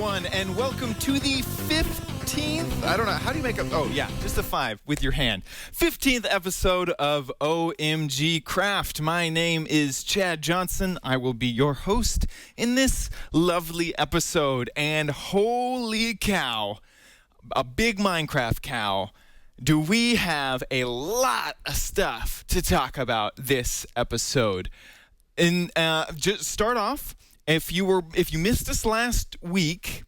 everyone, and welcome to the 15th, I don't know, how do you make up, oh yeah, just a 5 with your hand, 15th episode of OMG Craft. My name is Chad Johnson. I will be your host in this lovely episode, and holy cow, a big Minecraft cow, do we have a lot of stuff to talk about this episode. And just start off, if you missed us last week,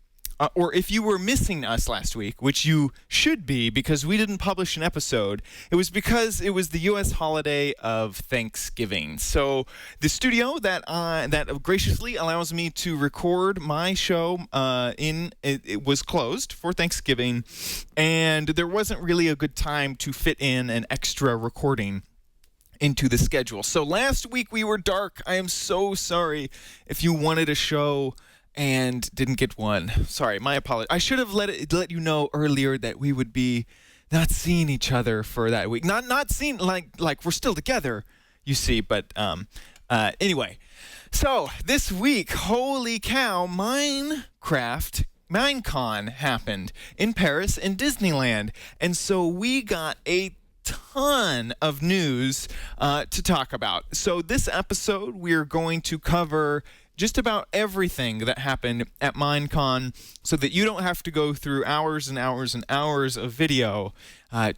or if you were missing us last week, which you should be because we didn't publish an episode, it was because it was the U.S. holiday of Thanksgiving. So the studio that graciously allows me to record my show it was closed for Thanksgiving, and there wasn't really a good time to fit in an extra recording into the schedule. So last week we were dark. I am so sorry if you wanted a show and didn't get one. Sorry, my apologies. I should have let you know earlier that we would be not seeing each other for that week. Not seeing like we're still together, you see, but anyway. So this week, holy cow, Minecon happened in Paris in Disneyland. And so we got a ton of news to talk about. So this episode, we're going to cover just about everything that happened at Minecon so that you don't have to go through hours and hours and hours of video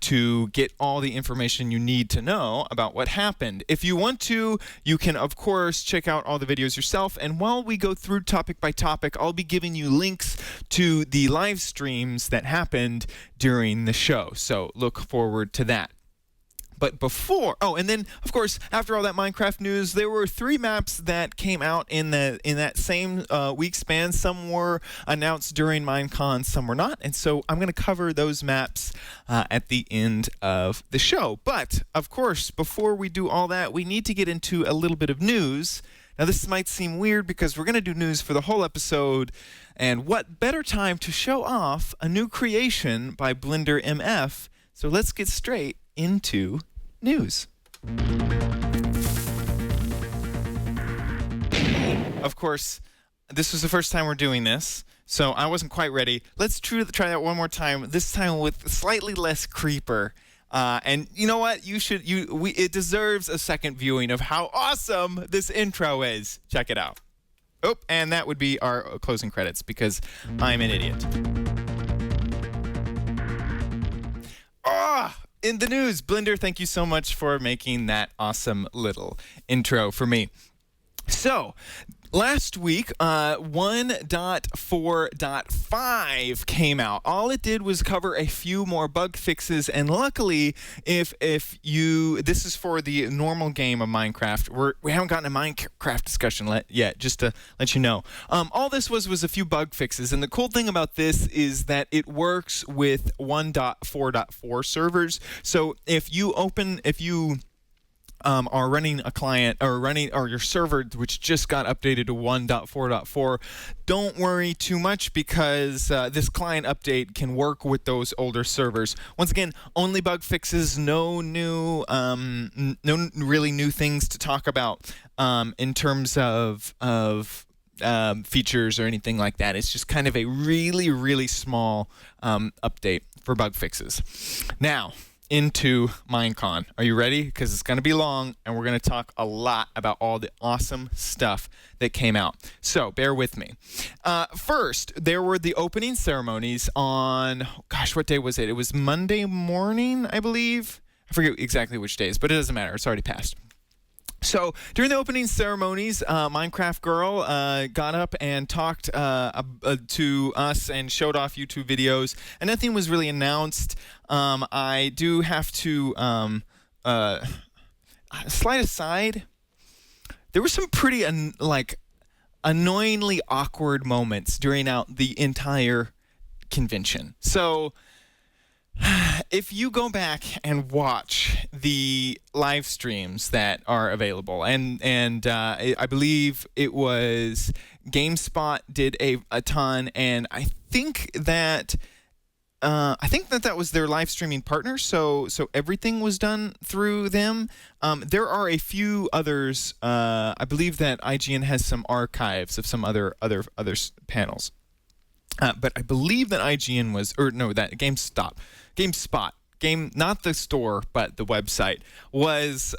to get all the information you need to know about what happened. If you want to, you can, of course, check out all the videos yourself. And while we go through topic by topic, I'll be giving you links to the live streams that happened during the show. So look forward to that. But and then, of course, after all that Minecraft news, there were 3 maps that came out in that same week span. Some were announced during Minecon, some were not. And so I'm going to cover those maps at the end of the show. But, of course, before we do all that, we need to get into a little bit of news. Now, this might seem weird because we're going to do news for the whole episode. And what better time to show off a new creation by Blender MF. So let's get straight into news. Of course, this was the first time we're doing this, so I wasn't quite ready. Let's try that one more time, this time with slightly less creeper. And you know what? It deserves a second viewing of how awesome this intro is. Check it out. Oh, and that would be our closing credits because I'm an idiot. In the news, Blender, thank you so much for making that awesome little intro for me. So, last week, 1.4.5 came out. All it did was cover a few more bug fixes, and luckily, this is for the normal game of Minecraft. We haven't gotten a Minecraft discussion yet, just to let you know. All this was a few bug fixes, and the cool thing about this is that it works with 1.4.4 servers. So if you are running a client or your server, which just got updated to 1.4.4, don't worry too much because this client update can work with those older servers. Once again, only bug fixes, no really new things to talk about in terms of features or anything like that. It's just kind of a really, really small update for bug fixes. Now, into Minecon. Are you ready? Because it's going to be long, and we're going to talk a lot about all the awesome stuff that came out. So bear with me. First, there were the opening ceremonies on, what day was it? It was Monday morning, I believe. I forget exactly which days, but it doesn't matter. It's already passed. So during the opening ceremonies, Minecraft Girl got up and talked to us and showed off YouTube videos, and nothing was really announced. I do have to slide aside. There were some pretty annoyingly awkward moments during the entire convention. So if you go back and watch the live streams that are available, and I believe it was GameSpot did a ton, and I think that was their live streaming partner. So everything was done through them. There are a few others. I believe that IGN has some archives of some other panels. but I believe that IGN was, or no, that GameSpot, not the store, but the website, was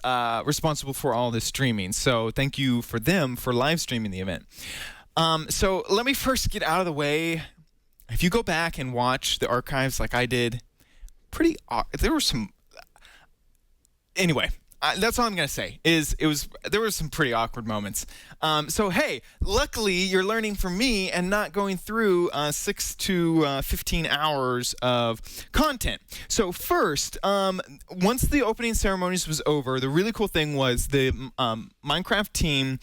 responsible for all this streaming. So thank you for them for live streaming the event. So let me first get out of the way. If you go back and watch the archives like I did, there were some. Anyway, that's all I'm gonna say. There were some pretty awkward moments. So hey, luckily you're learning from me and not going through 6 to 15 hours of content. So first, once the opening ceremonies was over, the really cool thing was the Minecraft team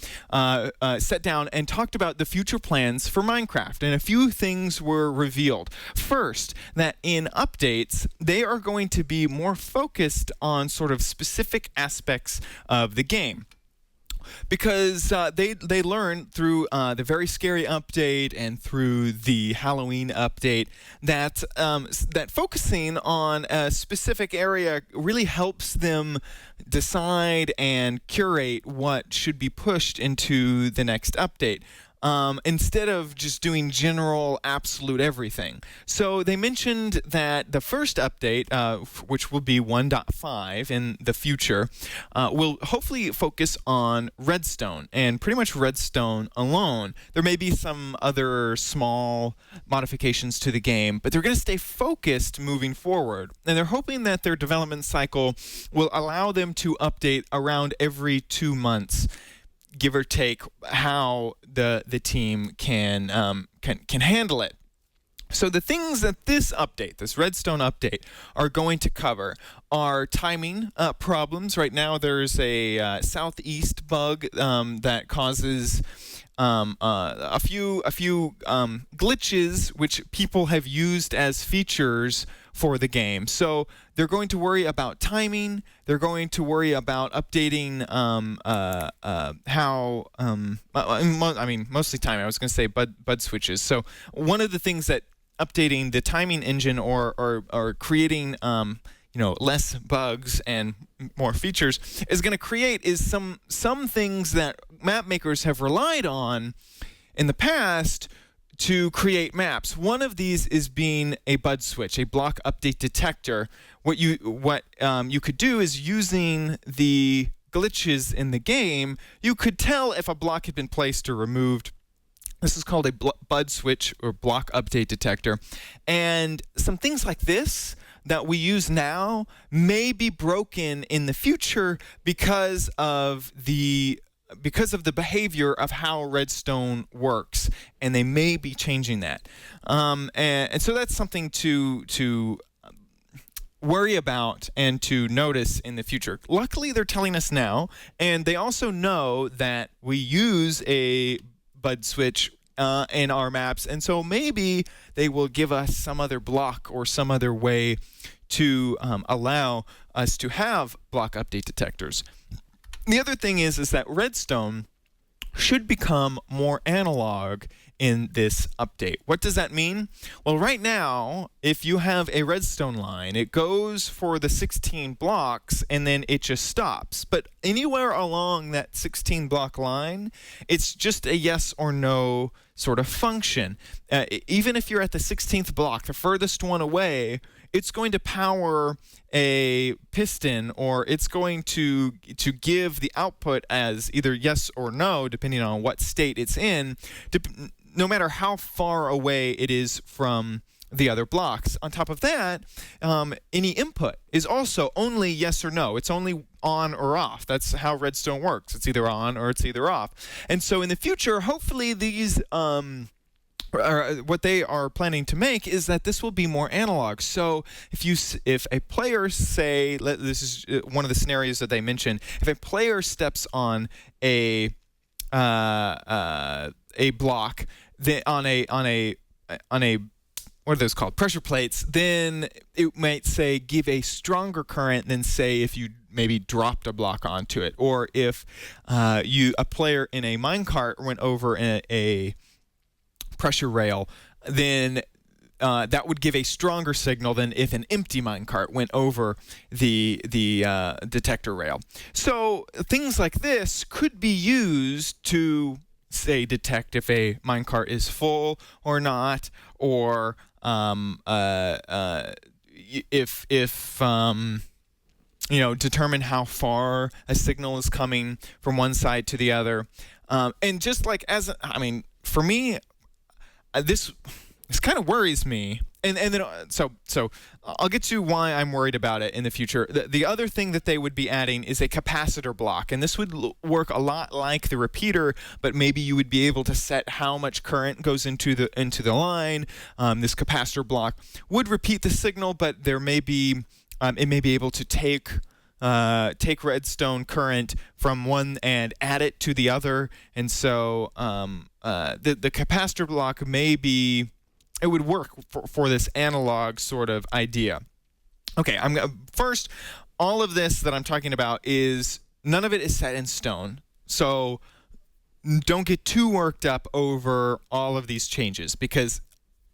sat down and talked about the future plans for Minecraft, and a few things were revealed. First, that in updates, they are going to be more focused on sort of specific aspects of the game. Because they learned through the very scary update and through the Halloween update that that focusing on a specific area really helps them decide and curate what should be pushed into the next update. Instead of just doing general absolute everything. So they mentioned that the first update, which will be 1.5 in the future, will hopefully focus on redstone, and pretty much redstone alone. There may be some other small modifications to the game, but they're going to stay focused moving forward. And they're hoping that their development cycle will allow them to update around every 2 months, give or take, how the team can handle it. So the things that this Redstone update, are going to cover are timing problems. Right now, there's a southeast bug that causes a few glitches which people have used as features for the game. So they're going to worry about timing. They're going to worry about updating mostly timing. I was going to say bud switches. So one of the things that updating the timing engine or creating less bugs and more features is going to create is some things that map makers have relied on in the past to create maps. One of these is being a bud switch, a block update detector. What you could do is, using the glitches in the game, you could tell if a block had been placed or removed. This is called a bud switch or block update detector. And some things like this that we use now may be broken in the future because of the behavior of how redstone works, and they may be changing that. And so that's something to worry about and to notice in the future. Luckily, they're telling us now, and they also know that we use a bud switch in our maps, and so maybe they will give us some other block or some other way to allow us to have block update detectors. The other thing is that redstone should become more analog in this update. What does that mean? Well, right now, if you have a redstone line, it goes for the 16 blocks and then it just stops. But anywhere along that 16 block line, it's just a yes or no sort of function. Even if you're at the 16th block, the furthest one away, it's going to power a piston, or it's going to give the output as either yes or no, depending on what state it's in, no matter how far away it is from the other blocks. On top of that, any input is also only yes or no. It's only on or off. That's how redstone works. It's either on or it's either off. And so in the future, hopefully these what they are planning to make is that this will be more analog. So if a player, say, this is one of the scenarios that they mentioned, if a player steps on a block on a what are those called? Pressure plates, then it might say give a stronger current than, say, if you maybe dropped a block onto it, or if a player in a minecart went over a pressure rail, then that would give a stronger signal than if an empty minecart went over the detector rail. So things like this could be used to say, detect if a minecart is full or not, or if determine how far a signal is coming from one side to the other. And just like for me, this kind of worries me. And then so I'll get to why I'm worried about it in the future. The other thing that they would be adding is a capacitor block, and this would work a lot like the repeater, but maybe you would be able to set how much current goes into the line. This capacitor block would repeat the signal, but there may be it may be able to take redstone current from one and add it to the other, and so the capacitor block it would work for this analog sort of idea. Okay, first, all of this that I'm talking about is none of it is set in stone, so don't get too worked up over all of these changes, because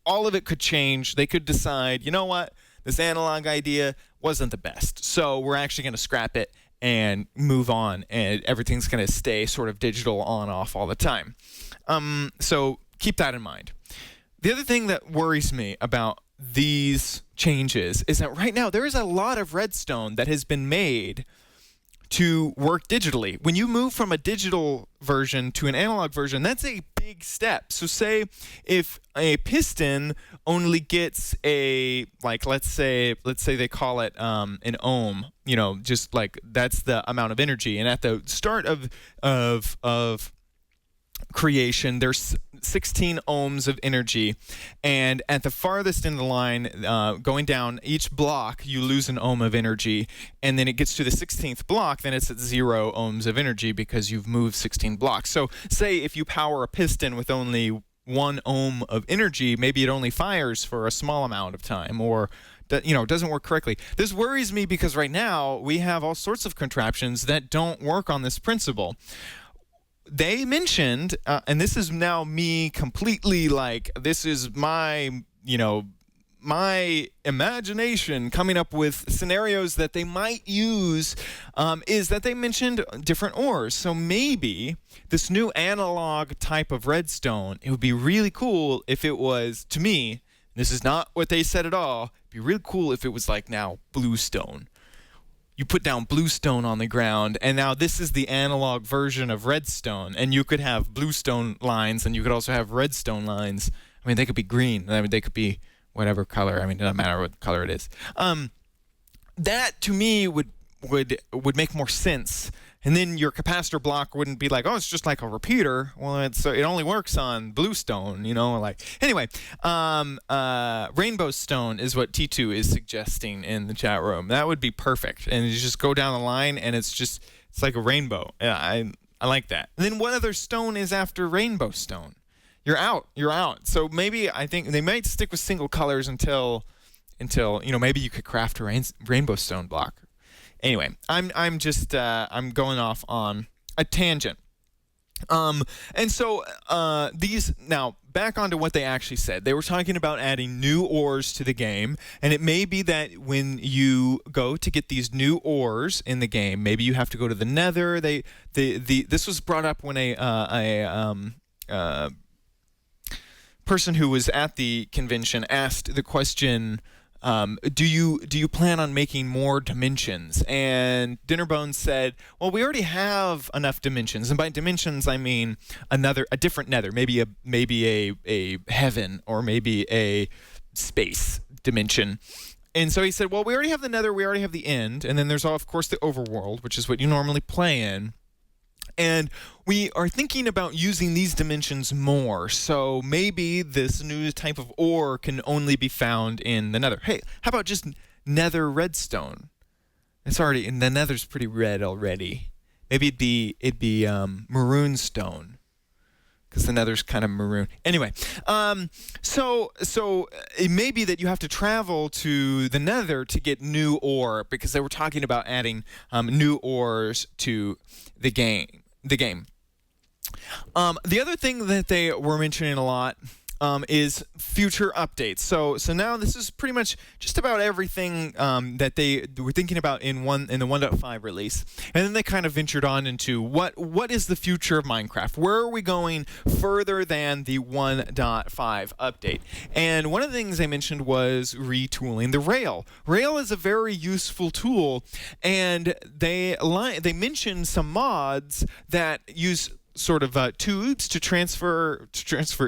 all of it could change. They could decide, you know what, this analog idea wasn't the best, so we're actually going to scrap it and move on, and everything's going to stay sort of digital on-off all the time. So keep that in mind. The other thing that worries me about these changes is that right now there is a lot of redstone that has been made to work digitally. When you move from a digital version to an analog version, that's a big step. So say if a piston only gets let's say they call it an ohm, just like that's the amount of energy. And at the start of creation, there's 16 ohms of energy, and at the farthest end of the line, going down each block, you lose an ohm of energy, and then it gets to the 16th block, then it's at 0 ohms of energy because you've moved 16 blocks. So say if you power a piston with only 1 ohm of energy, maybe it only fires for a small amount of time, or doesn't work correctly. This worries me because right now we have all sorts of contraptions that don't work on this principle. They mentioned, and this is now me completely this is my imagination coming up with scenarios that they might use, is that they mentioned different ores. So maybe this new analog type of redstone, it would be really cool if it was, to me, this is not what they said at all, it'd be really cool if it was like now bluestone. You put down bluestone on the ground, and now this is the analog version of redstone, and you could have bluestone lines, and you could also have redstone lines. I mean, they could be green. I mean, they could be whatever color. I mean, it doesn't matter what color it is. That, to me, would make more sense. And then your capacitor block wouldn't be like, oh, it's just like a repeater. Well, it only works on bluestone, Anyway, rainbow stone is what T2 is suggesting in the chat room. That would be perfect. And you just go down the line, and it's like a rainbow. Yeah, I like that. And then what other stone is after rainbow stone? You're out. So maybe I think they might stick with single colors until maybe you could craft a rainbow stone block. Anyway, I'm going off on a tangent. And so these, now back onto what they actually said. They were talking about adding new ores to the game, and it may be that when you go to get these new ores in the game, maybe you have to go to the Nether. This was brought up when a person who was at the convention asked the question, do you plan on making more dimensions? And Dinnerbones said, well, we already have enough dimensions, and by dimensions I mean a different Nether, maybe a heaven, or maybe a space dimension. And so he said, well, we already have the Nether, we already have the End, and then there's of course the Overworld, which is what you normally play in. And we are thinking about using these dimensions more, so maybe this new type of ore can only be found in the Nether. Hey, how about just Nether redstone? The Nether's pretty red already. Maybe it'd be maroon stone, because the Nether's kind of maroon. Anyway, so it may be that you have to travel to the Nether to get new ore, because they were talking about adding new ores to the game. The other thing that they were mentioning a lot is future updates. So now this is pretty much just about everything that they were thinking about in the 1.5 release, and then they kind of ventured on into what is the future of Minecraft? Where are we going further than the 1.5 update? And one of the things they mentioned was retooling the rail. Rail is a very useful tool, and they mentioned some mods that use sort of tubes to transfer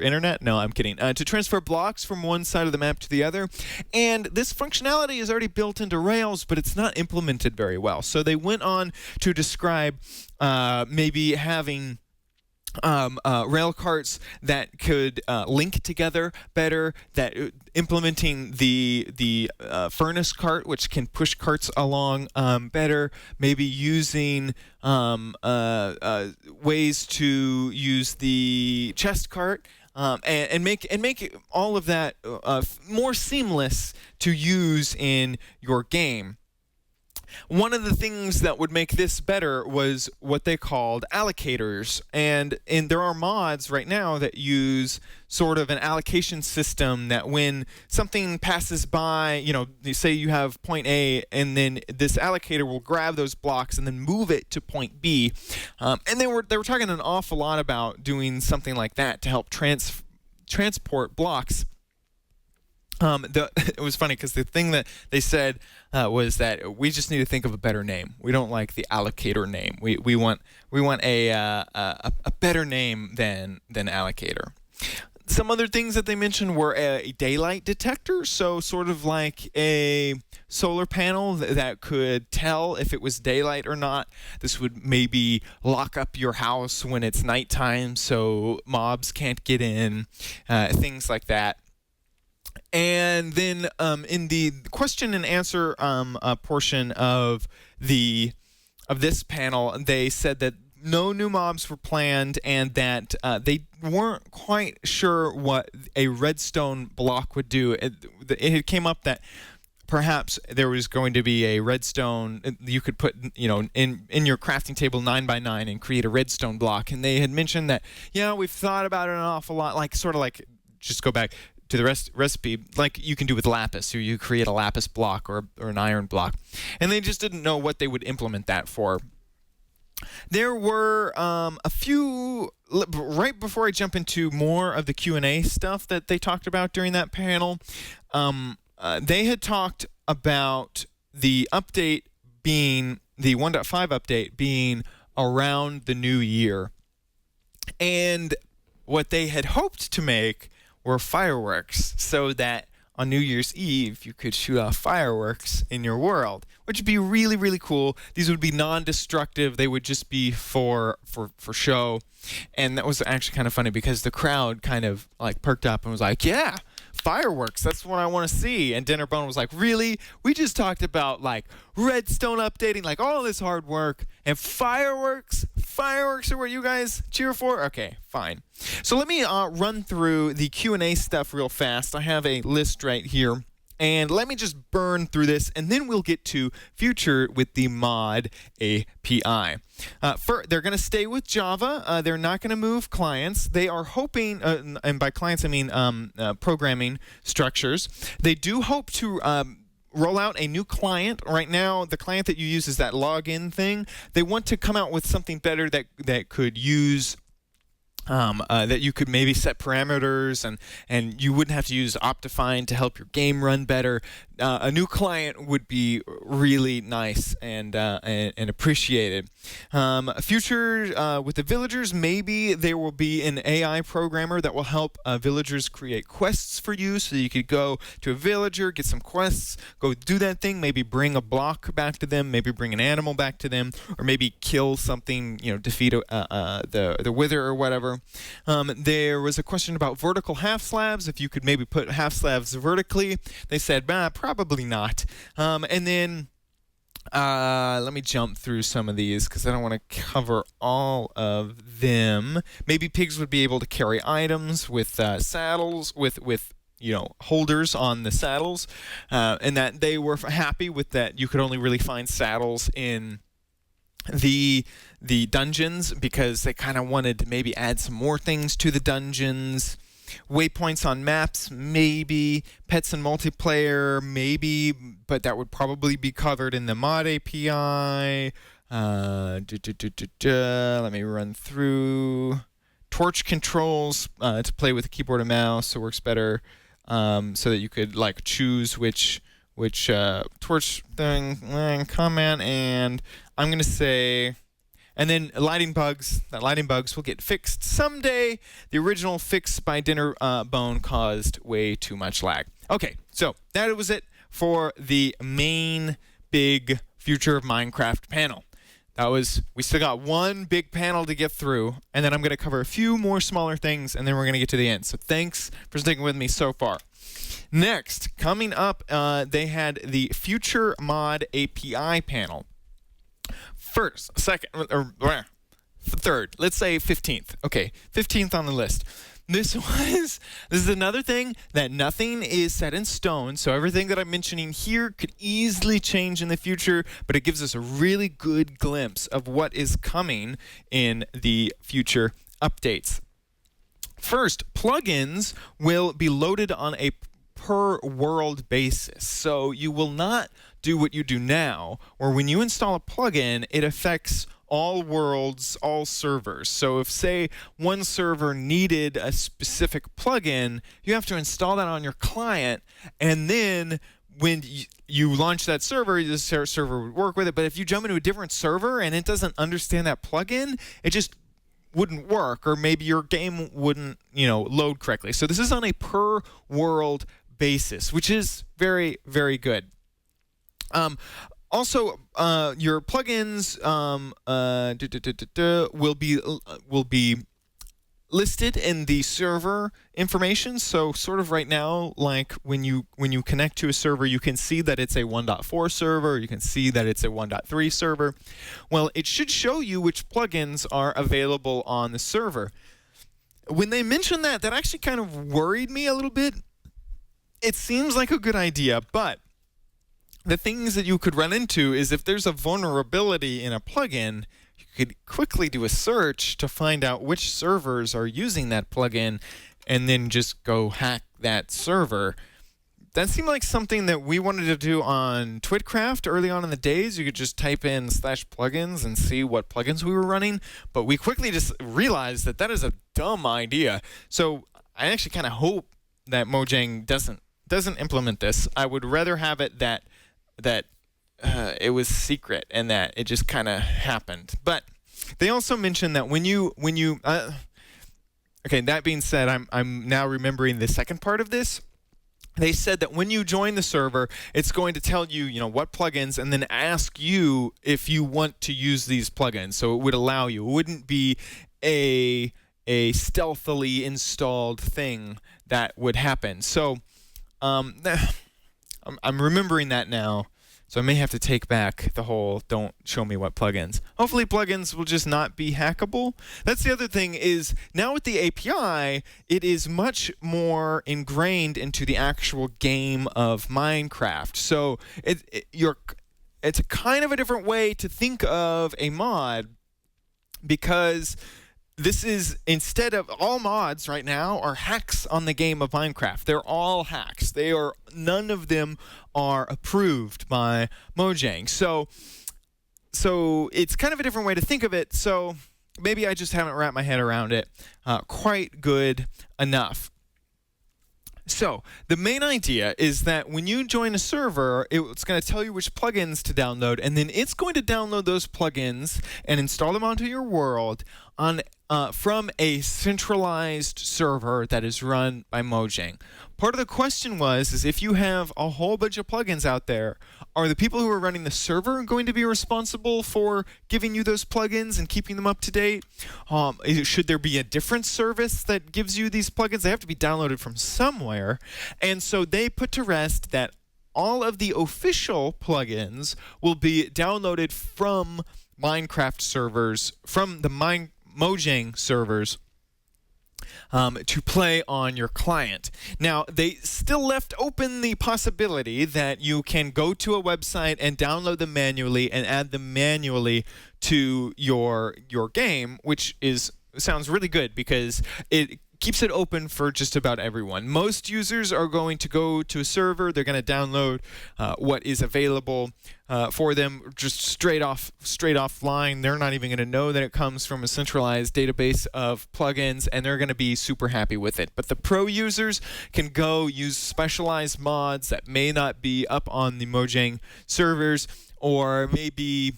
internet. No, I'm kidding. To transfer blocks from one side of the map to the other. And this functionality is already built into Rails, but it's not implemented very well. So they went on to describe maybe having rail carts that could link together better, that implementing the furnace cart, which can push carts along better, maybe using ways to use the chest cart and make all of that more seamless to use in your game. One of the things that would make this better was what they called allocators, and there are mods right now that use sort of an allocation system that when something passes by, you say you have point A, and then this allocator will grab those blocks and then move it to point B, and they were talking an awful lot about doing something like that to help transport blocks. It was funny because the thing that they said was that we just need to think of a better name. We don't like the allocator name. We want a better name than allocator. Some other things that they mentioned were a daylight detector, so sort of like a solar panel that could tell if it was daylight or not. This would maybe lock up your house when it's nighttime so mobs can't get in, things like that. And then in the question and answer portion of this panel, they said that no new mobs were planned and that they weren't quite sure what a redstone block would do. It came up that perhaps there was going to be a redstone you could put, in your crafting table 9x9 and create a redstone block. And they had mentioned that, we've thought about it an awful lot, just go back to the recipe, like you can do with lapis, or you create a lapis block or an iron block. And they just didn't know what they would implement that for. There were a few, right before I jump into more of the Q&A stuff that they talked about during that panel, they had talked about the update being, the 1.5 update being around the new year. And what they had hoped to make were fireworks, so that on New Year's Eve you could shoot off fireworks in your world, which would be really, really cool. These would be non-destructive. They would just be for show. And that was actually kind of funny because the crowd kind of perked up and was like, yeah, fireworks, that's what I want to see. And Dinner Bone was like, really? We just talked about redstone updating, all this hard work, and fireworks? Fireworks are what you guys cheer for? Okay, fine. So let me run through the Q&A stuff real fast. I have a list right here. And let me just burn through this, and then we'll get to future with the mod API. They're going to stay with Java. They're not going to move clients. They are hoping, and by clients I mean programming structures. They do hope to roll out a new client. Right now, the client that you use is that login thing. They want to come out with something better that could use that you could maybe set parameters and you wouldn't have to use Optifine to help your game run better. A new client would be really nice and appreciated. Future with the villagers, maybe there will be an AI programmer that will help villagers create quests for you, so you could go to a villager, get some quests, go do that thing, maybe bring a block back to them, maybe bring an animal back to them, or maybe kill something, defeat the wither or whatever. There was a question about vertical half slabs, if you could maybe put half slabs vertically. They said, probably not. And then let me jump through some of these because I don't want to cover all of them. Maybe pigs would be able to carry items with saddles, with holders on the saddles, and that they were happy with that. You could only really find saddles in the dungeons because they kind of wanted to maybe add some more things to the dungeons. Waypoints on maps, maybe. Pets and multiplayer, maybe, but that would probably be covered in the mod API. Let me run through. Torch controls to play with a keyboard and mouse, so it works better. So that you could like choose which torch thing comment, and I'm gonna say. And then lighting bugs. That lighting bugs will get fixed someday. The original fix by Dinner Bone caused way too much lag. Okay, so that was it for the main big Future of Minecraft panel. We still got one big panel to get through, and then I'm going to cover a few more smaller things, and then we're going to get to the end. So thanks for sticking with me so far. Next, coming up, they had the Future Mod API panel. First, second, or third, let's say 15th. Okay, 15th on the list. This is another thing that nothing is set in stone, so everything that I'm mentioning here could easily change in the future, but it gives us a really good glimpse of what is coming in the future updates. First, plugins will be loaded on a per world basis. So you will not do what you do now, where when you install a plugin, it affects all worlds, all servers. So if, say, one server needed a specific plugin, you have to install that on your client, and then when you launch that server, the server would work with it. But if you jump into a different server and it doesn't understand that plugin, it just wouldn't work, or maybe your game wouldn't, load correctly. So this is on a per world basis, which is very, very good. Also, your plugins will be listed in the server information. So sort of right now, like when you connect to a server, you can see that it's a 1.4 server. You can see that it's a 1.3 server. Well, it should show you which plugins are available on the server. When they mentioned that actually kind of worried me a little bit. It seems like a good idea, but the things that you could run into is if there's a vulnerability in a plugin, you could quickly do a search to find out which servers are using that plugin and then just go hack that server. That seemed like something that we wanted to do on Twitcraft early on in the days. You could just type in /plugins and see what plugins we were running, but we quickly just realized that is a dumb idea. So I actually kind of hope that Mojang doesn't implement this. I would rather have it that it was secret and that it just kind of happened. But they also mentioned that when you okay, that being said, I'm now remembering the second part of this. They said that when you join the server, it's going to tell you, what plugins, and then ask you if you want to use these plugins. So it would allow you. It wouldn't be a stealthily installed thing that would happen. So I'm remembering that now, so I may have to take back the whole don't show me what plugins. Hopefully plugins will just not be hackable. That's the other thing is now with the API, it is much more ingrained into the actual game of Minecraft. So it's a kind of a different way to think of a mod, because this is, instead of all mods right now are hacks on the game of Minecraft. They're all hacks. None of them are approved by Mojang. So it's kind of a different way to think of it. So maybe I just haven't wrapped my head around it quite good enough. So the main idea is that when you join a server, it's going to tell you which plugins to download, and then it's going to download those plugins and install them onto your world from a centralized server that is run by Mojang. Part of the question is if you have a whole bunch of plugins out there, are the people who are running the server going to be responsible for giving you those plugins and keeping them up to date? Should there be a different service that gives you these plugins? They have to be downloaded from somewhere. And so they put to rest that all of the official plugins will be downloaded from Minecraft servers, from the Mojang servers, to play on your client. Now, they still left open the possibility that you can go to a website and download them manually and add them manually to your game, which sounds really good because it keeps it open for just about everyone. Most users are going to go to a server. They're going to download what is available for them just straight offline. They're not even going to know that it comes from a centralized database of plugins, and they're going to be super happy with it. But the pro users can go use specialized mods that may not be up on the Mojang servers, or maybe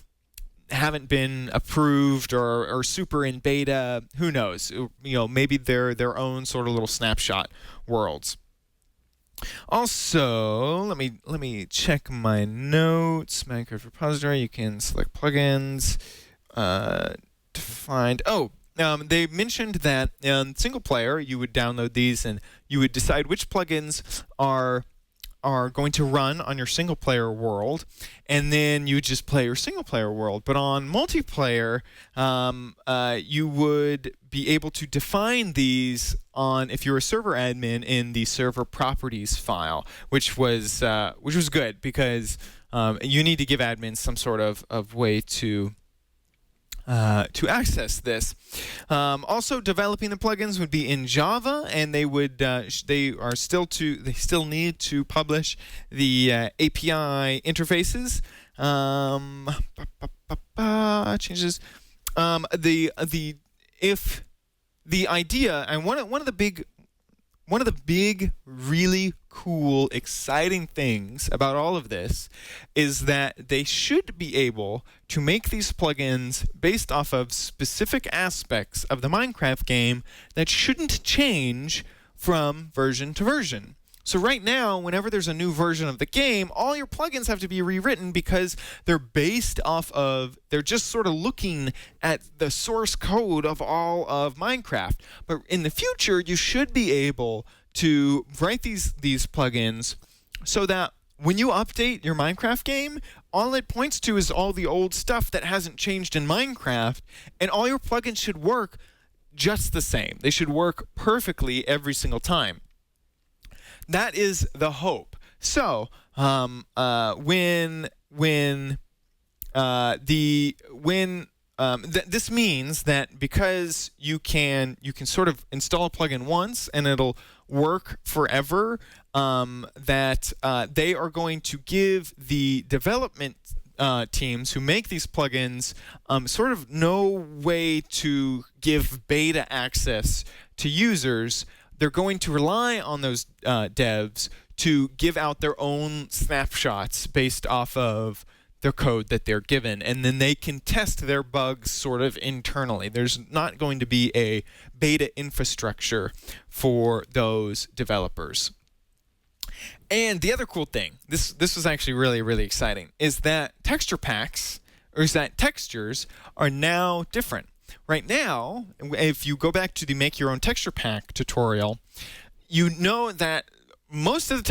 haven't been approved or super in beta. Who knows? Maybe they're their own sort of little snapshot worlds. Also, let me check my notes. Minecraft repository. You can select plugins to find. They mentioned that in single player you would download these and you would decide which plugins are going to run on your single player world, and then you would just play your single player world. But on multiplayer, you would be able to define these if you're a server admin in the server properties file, which was good because you need to give admins some sort of way to access this. Also, developing the plugins would be in Java, and they still need to publish the API interfaces. Changes. The idea, and one of the big, really cool, exciting things about all of this is that they should be able to make these plugins based off of specific aspects of the Minecraft game that shouldn't change from version to version. So right now, whenever there's a new version of the game, all your plugins have to be rewritten because they're just sort of looking at the source code of all of Minecraft. But in the future, you should be able to write these plugins so that when you update your Minecraft game, all it points to is all the old stuff that hasn't changed in Minecraft, and all your plugins should work just the same. They should work perfectly every single time. That is the hope. So, this means that because you can sort of install a plugin once and it'll work forever, that they are going to give the development teams who make these plugins sort of no way to give beta access to users. They're going to rely on those devs to give out their own snapshots based off of their code that they're given, and then they can test their bugs sort of internally. There's not going to be a beta infrastructure for those developers. And the other cool thing, this was actually really, really exciting, is that textures are now different. Right now, if you go back to the Make Your Own Texture Pack tutorial, you know that most of the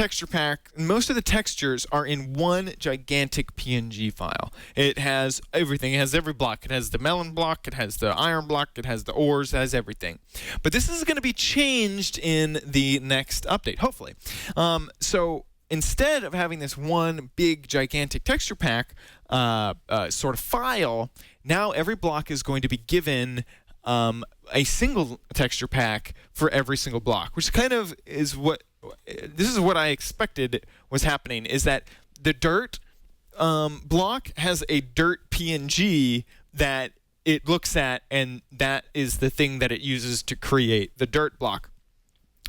textures are in one gigantic PNG file. It has everything. It has every block. It has the melon block. It has the iron block. It has the ores. It has everything. But this is going to be changed in the next update, hopefully. So instead of having this one big gigantic texture pack sort of file, now every block is going to be given a single texture pack for every single block, which kind of is what I expected was happening, is that the dirt block has a dirt PNG that it looks at, and that is the thing that it uses to create the dirt block.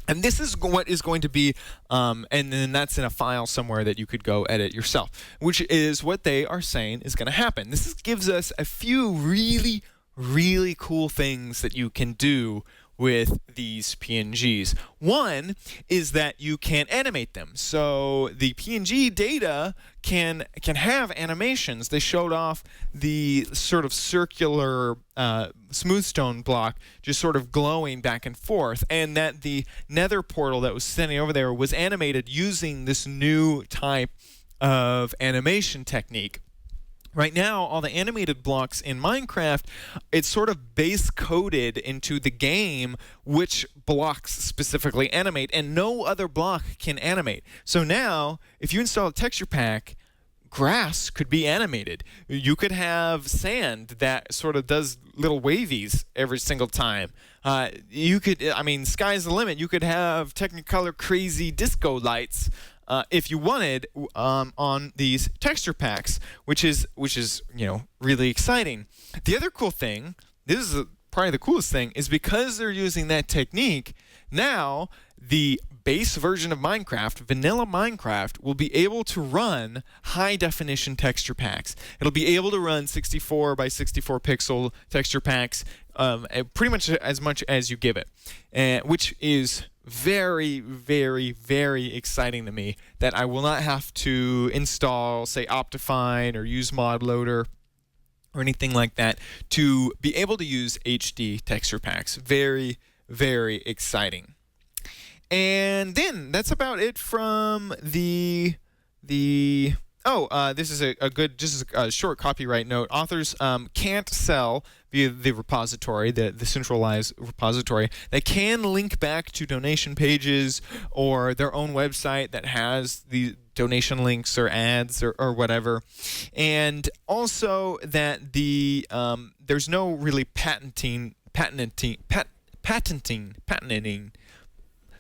And this is what is going to be, and then that's in a file somewhere that you could go edit yourself, which is what they are saying is going to happen. This gives us a few really, really cool things that you can do with these PNGs. One is that you can animate them. So the PNG data can have animations. They showed off the sort of circular smooth stone block just sort of glowing back and forth, and that the nether portal that was standing over there was animated using this new type of animation technique. Right now, all the animated blocks in Minecraft, it's sort of base coded into the game which blocks specifically animate, and no other block can animate. So now, if you install a texture pack, grass could be animated. You could have sand that sort of does little wavies every single time. Sky's the limit. You could have Technicolor crazy disco lights if you wanted on these texture packs, which is really exciting. The other cool thing, this is probably the coolest thing, is because they're using that technique. Now the base version of Minecraft, vanilla Minecraft, will be able to run high definition texture packs. It'll be able to run 64 by 64 pixel texture packs, pretty much as you give it, which is very, very, very exciting to me, that I will not have to install, say, Optifine or use Mod Loader or anything like that to be able to use HD texture packs. Very, very exciting. And then that's about it from this is a short copyright note. Authors can't sell via the repository, the centralized repository. They can link back to donation pages or their own website that has the donation links or ads or whatever. And also that there's no really patenting.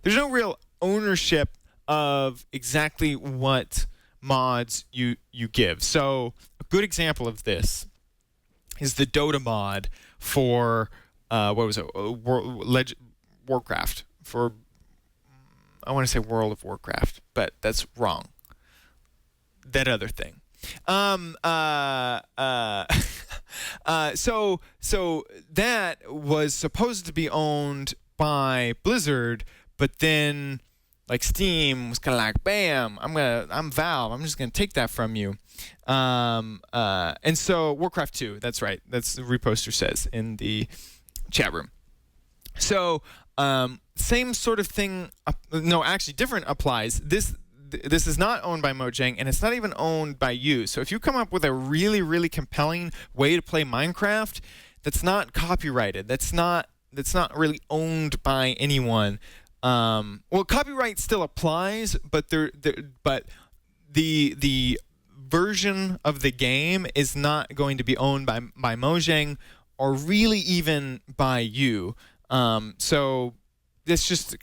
There's no real ownership of exactly what mods you give. So a good example of this is the Dota mod for Warcraft, for I want to say World of Warcraft, but that's wrong. That other thing. So that was supposed to be owned by Blizzard, but then like Steam was kind of like, bam, I'm Valve, I'm just gonna take that from you. And so Warcraft 2, that's right, that's the reposter says in the chat room. So same sort of thing, different applies. This is not owned by Mojang, and it's not even owned by you. So if you come up with a really, really compelling way to play Minecraft that's not copyrighted, that's not really owned by anyone, copyright still applies, but the version of the game is not going to be owned by Mojang or really even by you. So it's just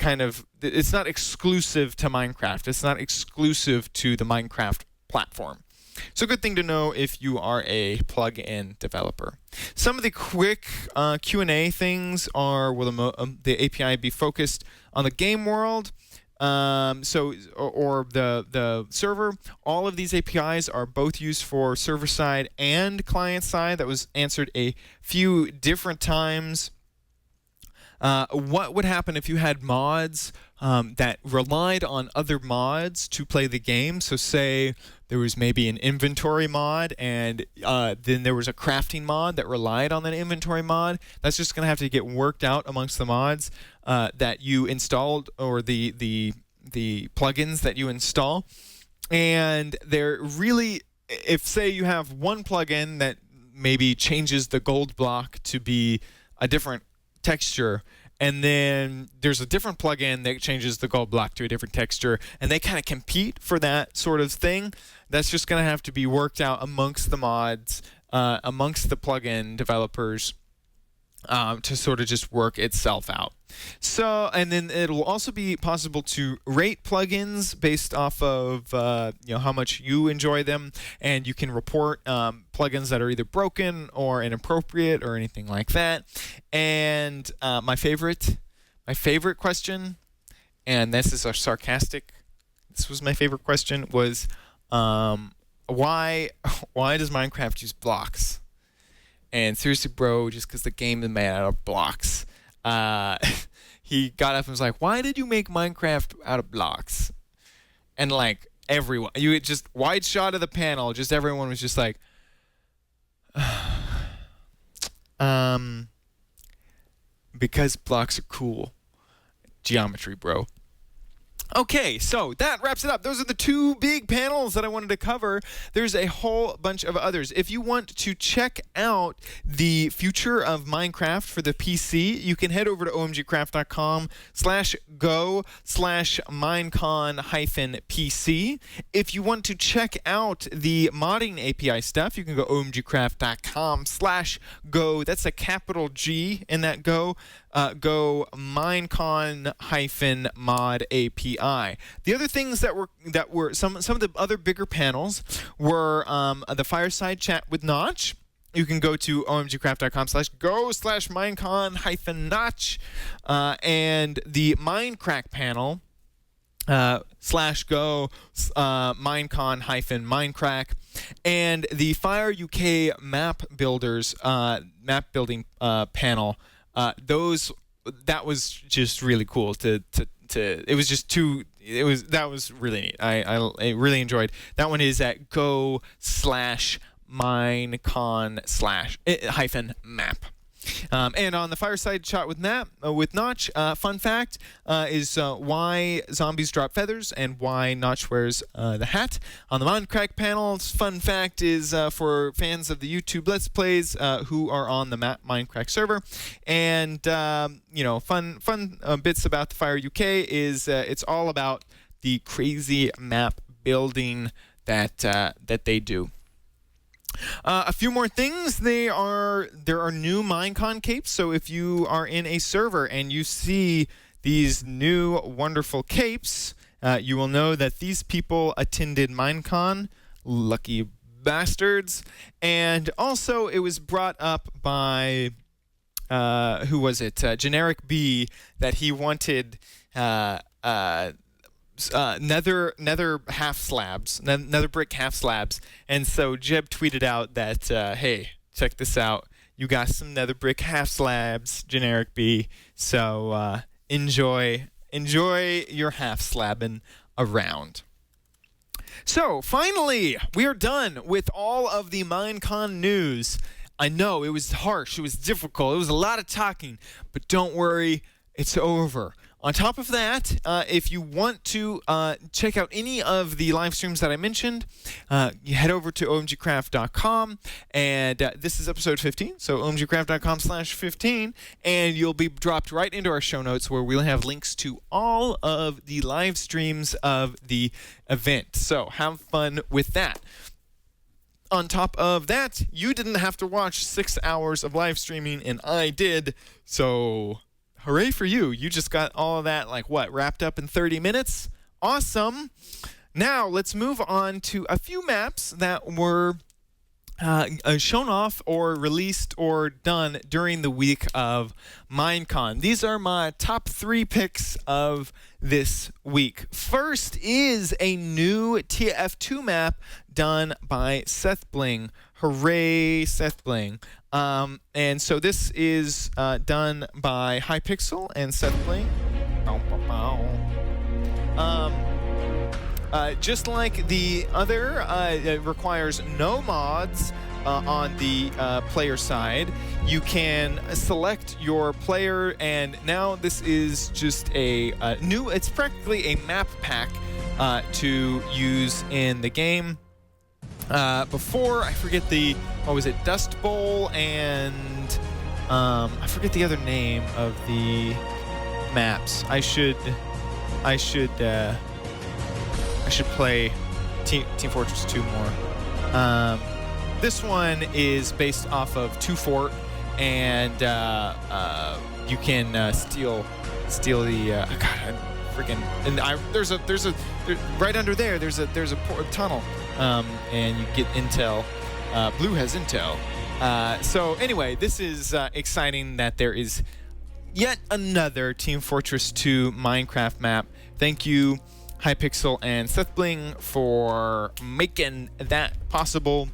it's not exclusive to Minecraft. It's not exclusive to the Minecraft platform. So good thing to know if you are a plug-in developer. Some of the quick Q&A things are, will the API be focused on the game world? Or the server? All of these APIs are both used for server-side and client-side. That was answered a few different times. What would happen if you had mods that relied on other mods to play the game? So say there was maybe an inventory mod, and then there was a crafting mod that relied on that inventory mod. That's just going to have to get worked out amongst the mods that you installed, or the plugins that you install. And they're really, if say you have one plugin that maybe changes the gold block to be a different texture, and then there's a different plugin that changes the gold block to a different texture, and they kind of compete for that sort of thing, that's just going to have to be worked out amongst the mods, amongst the plugin developers, to sort of just work itself out. So, and then it'll also be possible to rate plugins based off of how much you enjoy them, and you can report plugins that are either broken or inappropriate or anything like that. And my favorite question, and this is a sarcastic. This was my favorite question, was why does Minecraft use blocks? And seriously, bro, just because the game is made out of blocks. He got up and was like, why did you make Minecraft out of blocks? And like everyone, you just wide shot of the panel, just everyone was just like, because blocks are cool. Geometry, bro. Okay, so that wraps it up. Those are the two big panels that I wanted to cover. There's a whole bunch of others. If you want to check out the future of Minecraft for the PC, you can head over to omgcraft.com/go/minecon-pc. If you want to check out the modding API stuff, you can go omgcraft.com/go. That's a capital G in that go. Go Minecon-mod API. The other things that were some of the other bigger panels were the fireside chat with Notch. You can go to omgcraft.com/go/minecon-notch and the Minecraft panel /go minecon-minecraft and the Fire UK map builders map building panel. That was just really cool to it was just too that was really neat. I really enjoyed that one. Is at go/minecon/-map. And on the fireside chat with Notch, fun fact is why zombies drop feathers and why Notch wears the hat. On the Minecraft panels, fun fact is for fans of the YouTube Let's Plays who are on the Minecraft server. And, fun bits about the Fire UK is it's all about the crazy map building that they do. A few more things. There are new Minecon capes. So if you are in a server and you see these new wonderful capes, you will know that these people attended Minecon. Lucky bastards. And also, it was brought up by who was it? Generic B, that he wanted nether brick half slabs, and so Jeb tweeted out that hey, check this out, you got some nether brick half slabs, Generic B, so enjoy your half slabbing around. So finally, we are done with all of the Minecon news. I know it was harsh, it was difficult, it was a lot of talking, but don't worry, it's over. On top of that, if you want to check out any of the live streams that I mentioned, you head over to omgcraft.com, and this is episode 15, so omgcraft.com/15, and you'll be dropped right into our show notes where we'll have links to all of the live streams of the event. So have fun with that. On top of that, you didn't have to watch 6 hours of live streaming, and I did, so hooray for you. You just got all of that, wrapped up in 30 minutes? Awesome. Now, let's move on to a few maps that were shown off or released or done during the week of Minecon. These are my top 3 picks of this week. First is a new TF2 map done by Seth Bling. Hooray, Seth Bling. And so this is done by Hypixel and Seth Bling. Just like the other, it requires no mods on the player side. You can select your player, and now this is just a new, it's practically a map pack to use in the game. Before, I forget what was it, Dust Bowl and I forget the other name of the maps. I should play Team Fortress 2 more. This one is based off of 2 Fort, and you can steal the there's right under there's a tunnel, and you get intel. Blue has intel. So anyway, this is exciting that there is yet another Team Fortress 2 Minecraft map. Thank you, Hypixel and Seth Bling, for making that possible.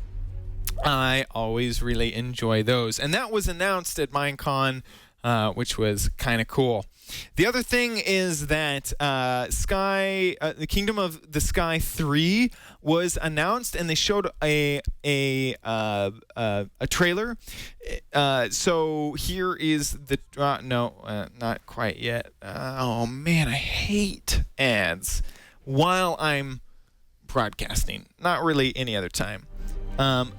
I always really enjoy those. And that was announced at Minecon which was kind of cool. The other thing is that the Kingdom of the Sky 3 was announced, and they showed a trailer. So here is the not quite yet. Oh man, I hate ads while I'm broadcasting. Not really any other time.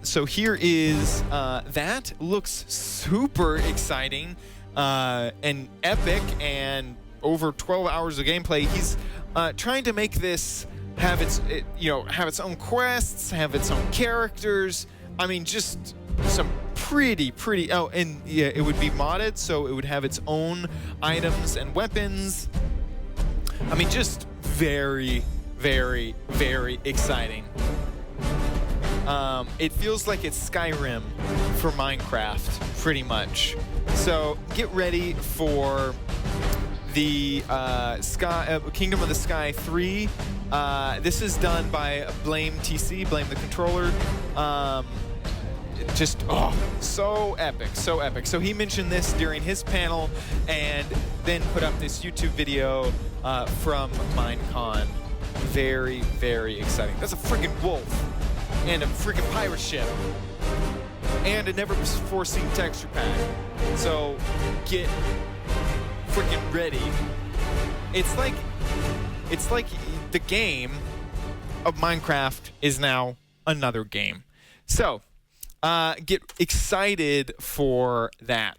So here is that. Looks super exciting. And epic, and over 12 hours of gameplay. He's trying to make this have its own quests, have its own characters. I mean, just some pretty. Oh, and yeah, it would be modded, so it would have its own items and weapons. I mean, just very, very, very exciting. It feels like it's Skyrim for Minecraft, pretty much. So get ready for the Kingdom of the Sky 3. This is done by Blame TC, Blame the Controller. So epic, so epic. So he mentioned this during his panel, and then put up this YouTube video from Minecon. Very, very exciting. That's a freaking wolf. And a freaking pirate ship. And a never-before-seen texture pack. So, get freaking ready. It's like the game of Minecraft is now another game. So, get excited for that.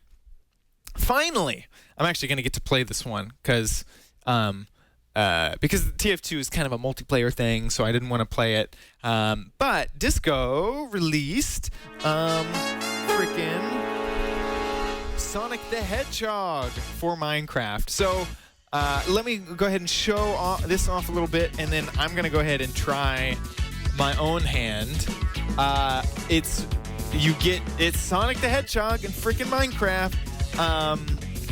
Finally, I'm actually going to get to play this one because TF2 is kind of a multiplayer thing, so I didn't want to play it. But Disco released freaking Sonic the Hedgehog for Minecraft. So let me go ahead and show this off a little bit, and then I'm going to go ahead and try my own hand. It's Sonic the Hedgehog in freaking Minecraft.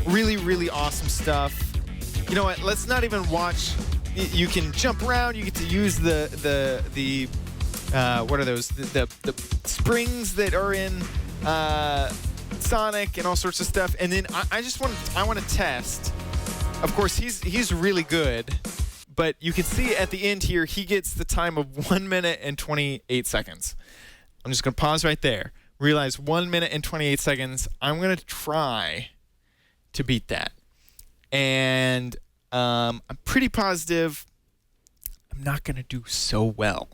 Really, really awesome stuff. You know what? Let's not even watch. You can jump around. You get to use the what are those? The springs that are in Sonic and all sorts of stuff. And then I want to test. Of course, he's really good, but you can see at the end here he gets the time of 1 minute and 28 seconds. I'm just gonna pause right there. Realize 1 minute and 28 seconds. I'm gonna try to beat that. And I'm pretty positive I'm not going to do so well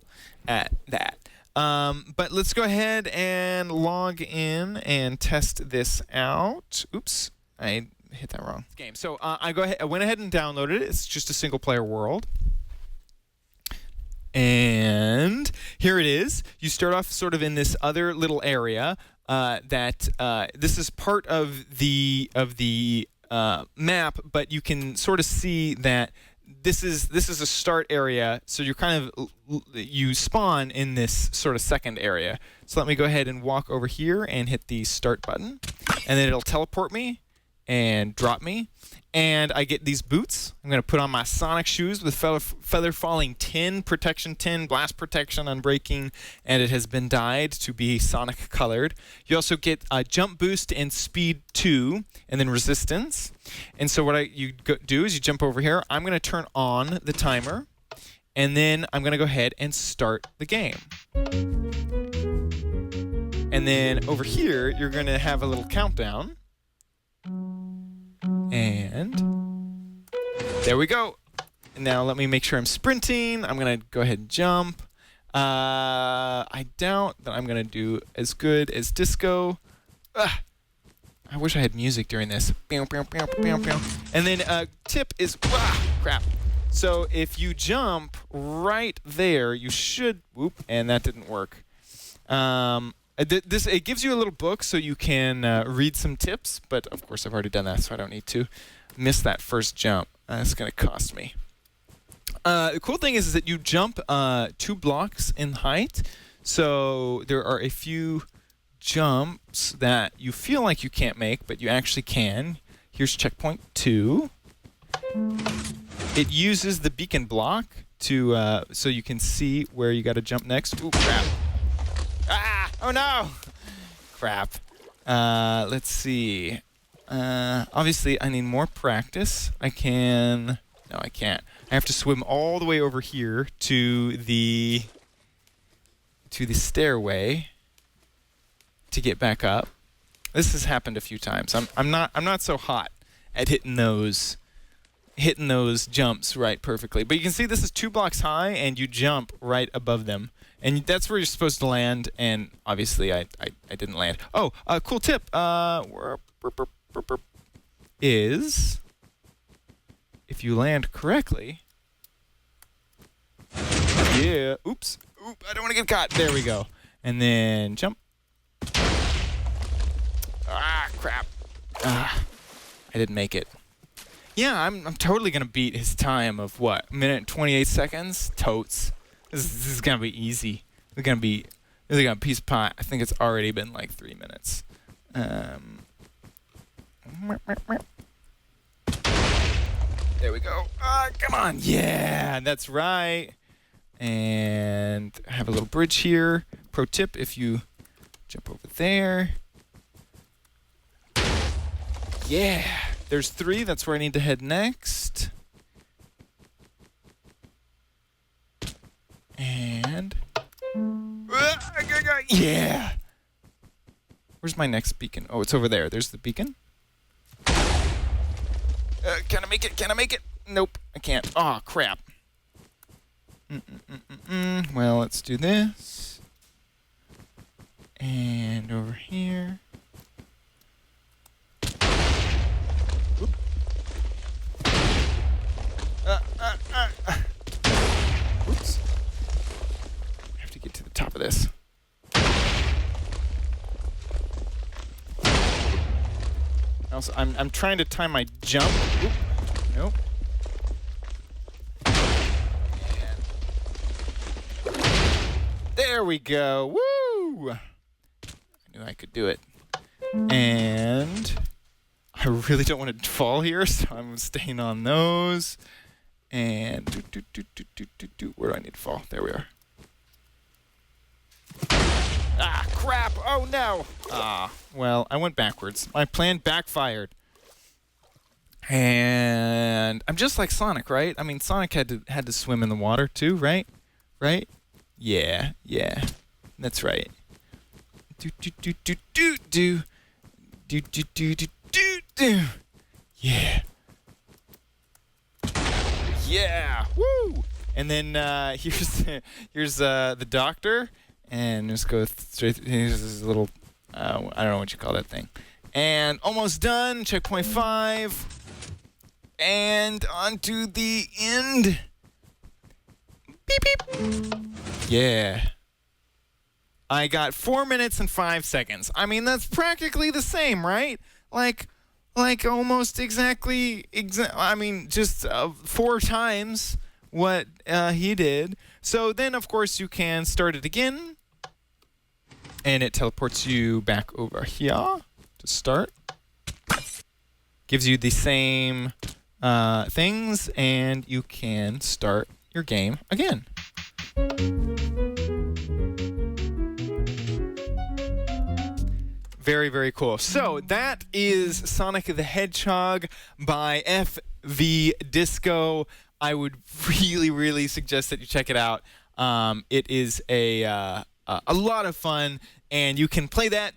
at that. But let's go ahead and log in and test this out. Oops, I hit that wrong game. So I went ahead and downloaded it. It's just a single-player world. And here it is. You start off sort of in this other little area this is part of the map, but you can sort of see that this is a start area, so you spawn in this sort of second area. So let me go ahead and walk over here and hit the start button, and then it'll teleport me and drop me, and I get these boots. I'm going to put on my Sonic shoes with feather falling 10, protection 10, blast protection, unbreaking, and it has been dyed to be Sonic colored. You also get a jump boost and speed 2, and then resistance. And so what you do is you jump over here. I'm going to turn on the timer, and then I'm going to go ahead and start the game. And then over here, you're going to have a little countdown. And there we go. Now let me make sure I'm sprinting. I'm going to go ahead and jump. I doubt that I'm going to do as good as Disco. I wish I had music during this. And then tip is crap. So if you jump right there, you should. Whoop, and that didn't work. It gives you a little book so you can read some tips, but of course I've already done that, so I don't need to miss that first jump. That's going to cost me. The cool thing is that you jump 2 blocks in height, so there are a few jumps that you feel like you can't make, but you actually can. Here's checkpoint 2. It uses the beacon block to so you can see where you got to jump next. Ooh, crap. Oh no! Crap. Let's see. Obviously, I need more practice. No, I can't. I have to swim all the way over here to the stairway to get back up. This has happened a few times. I'm not so hot at hitting those jumps right perfectly. But you can see this is 2 blocks high, and you jump right above them. And that's where you're supposed to land, and obviously I didn't land. Oh, a cool tip is if you land correctly. Yeah. Oops. I don't want to get caught. There we go. And then jump. Ah, crap. I didn't make it. Yeah, I'm totally going to beat his time of what? 1:28. Totes. This is going to be easy. It's going to be a piece of pie. I think it's already been like 3 minutes. There we go. Come on. Yeah, that's right. And I have a little bridge here. Pro tip, if you jump over there. Yeah. There's 3. That's where I need to head next. And... yeah! Where's my next beacon? Oh, it's over there. There's the beacon. Can I make it? Can I make it? Nope, I can't. Oh, crap. Well, let's do this. And over here. Oops. I have to get to the top of this. Also, I'm trying to time my jump. Oop. Nope. And there we go. Woo! I knew I could do it. And I really don't want to fall here, so I'm staying on those. And where do I need to fall? There we are. Ah, crap! Oh no! Well, I went backwards. My plan backfired. And I'm just like Sonic, right? I mean, Sonic had to swim in the water too, right? Right? Yeah. That's right. Yeah. Yeah. Woo! And then here's the doctor, and just go straight. Here's this little I don't know what you call that thing. And almost done. Checkpoint 5. And on to the end. Beep beep. Yeah. I got 4 minutes and 5 seconds. I mean, that's practically the same, right? Like almost exactly. I mean, just 4 times what he did. So then, of course, you can start it again, and it teleports you back over here to start. Gives you the same things, and you can start your game again. Very, very cool. So that is Sonic the Hedgehog by FV Disco. I would really, really suggest that you check it out. It is a lot of fun, and you can play that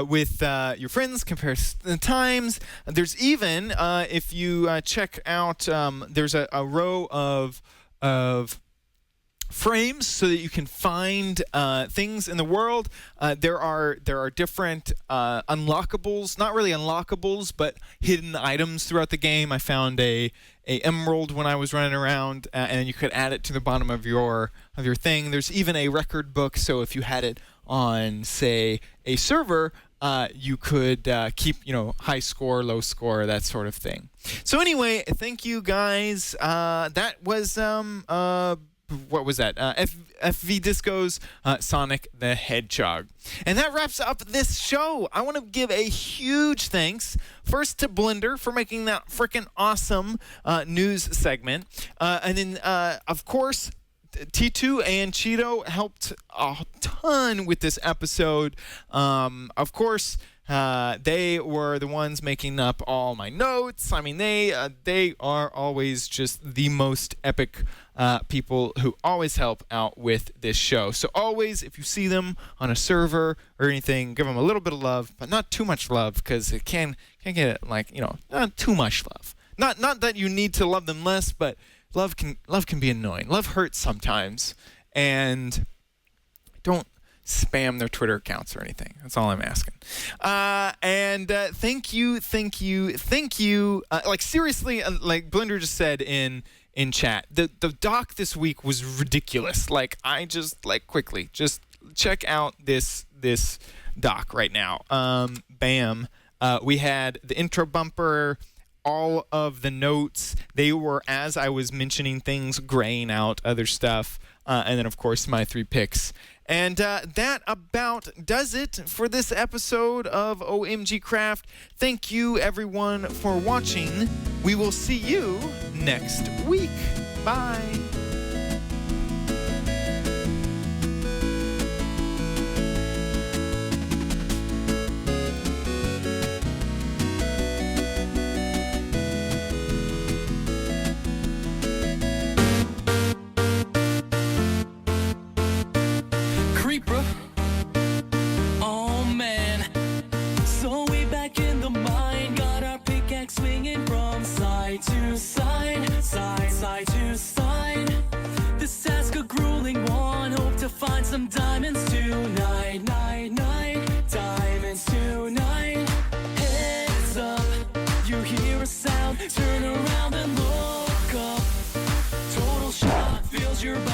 with your friends, compare the times. There's even, if you check out, there's a row of frames so that you can find things in the world. There are different unlockables, not really unlockables, but hidden items throughout the game. I found a emerald when I was running around, and you could add it to the bottom of your thing. There's even a record book, so if you had it on, say, a server, you could keep, high score, low score, that sort of thing. So anyway, thank you guys. That was what was that? FV Disco's Sonic the Hedgehog. And that wraps up this show. I want to give a huge thanks first to Blender for making that freaking awesome news segment. And then, of course, T2 and Cheeto helped a ton with this episode. Of course, They were the ones making up all my notes. I mean, they are always just the most epic people who always help out with this show. So always, if you see them on a server or anything, give them a little bit of love, but not too much love, because it can get not too much love. Not that you need to love them less, but love can be annoying. Love hurts sometimes, and don't spam their Twitter accounts or anything. That's all I'm asking. And thank you. Like seriously, like Blender just said in chat, the doc this week was ridiculous. Like I just quickly just check out this doc right now. Bam. We had the intro bumper. All of the notes, they were, as I was mentioning things, graying out other stuff, and then of course my 3 picks. And that about does it for this episode of OMG Craft. Thank you everyone for watching. We will see you next week. Bye. Oh man, so we back in the mine, got our pickaxe swinging from side to side, side to side. This task a grueling one, hope to find some diamonds tonight, diamonds tonight. Heads up, you hear a sound, turn around and look up. Total shock fills your body.